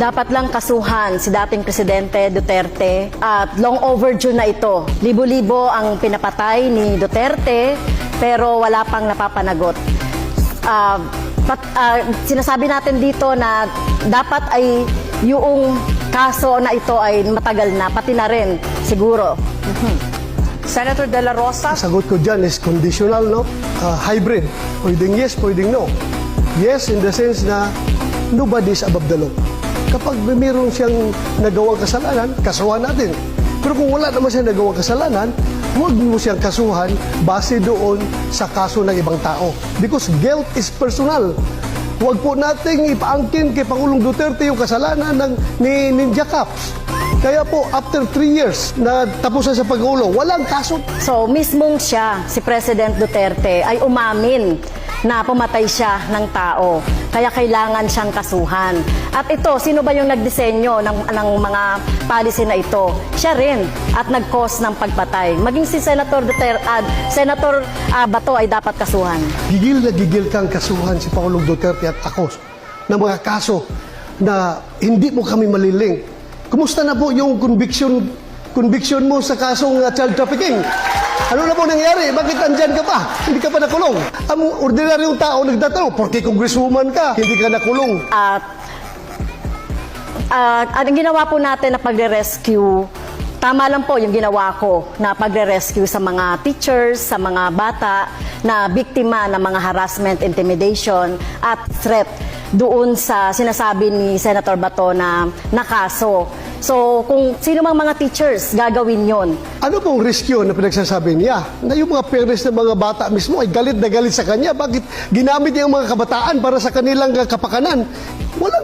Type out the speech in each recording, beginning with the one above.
Dapat lang kasuhan si dating Presidente Duterte at long overdue na ito. Libo-libo ang pinapatay ni Duterte pero wala pang napapanagot. Sinasabi natin dito na dapat ay yung kaso na ito ay matagal na, pati na rin siguro. Senator De La Rosa? Sagot ko dyan is conditional, no? Hybrid. Pwedeng yes, pwedeng no. Yes, in the sense na nobody is above the law. Kapag mayroon siyang nagawang kasalanan, kasuhan natin. Pero kung wala naman siyang nagawang kasalanan, huwag mo siyang kasuhan base doon sa kaso ng ibang tao. Because guilt is personal. Huwag po nating ipaangkin kay Pangulong Duterte yung kasalanan ni Ninja Caps. Kaya po, after 3 years na tapos na sa pag-ulo, walang kaso. So, mismong siya, si President Duterte, ay umamin na pumatay siya ng tao. Kaya kailangan siyang kasuhan. At ito, sino ba yung nagdisenyo ng mga policy na ito? Siya rin at nag-cause ng pagpatay. Maging si Senator Duterte, Senator Bato ay dapat kasuhan. Gigil na gigil kang kasuhan si Pangulong Duterte at ako ng mga kaso na hindi mo kami maliling. Kumusta na po yung conviction mo sa kasong child trafficking? Ano na po nangyari? Bakit andyan ka pa? Hindi ka pa nakulong. Ang ordinaryong tao nagtatanong, porque congresswoman ka, hindi ka nakulong. Ang ginawa po natin na pagre-rescue, tama lang po yung ginawa ko na pagre-rescue sa mga teachers, sa mga bata na biktima ng mga harassment, intimidation at threat doon sa sinasabi ni Senator Bato na nakaso. So, kung sino mang mga teachers, gagawin yon. Ano pong rescue na pinagsasabi niya? Na yung mga parents ng mga bata mismo ay galit na galit sa kanya. Bakit ginamit niya ang mga kabataan para sa kanilang kapakanan?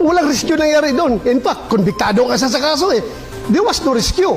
Walang rescue nangyari doon. In fact, konbiktado ka sa kaso eh. There was no rescue.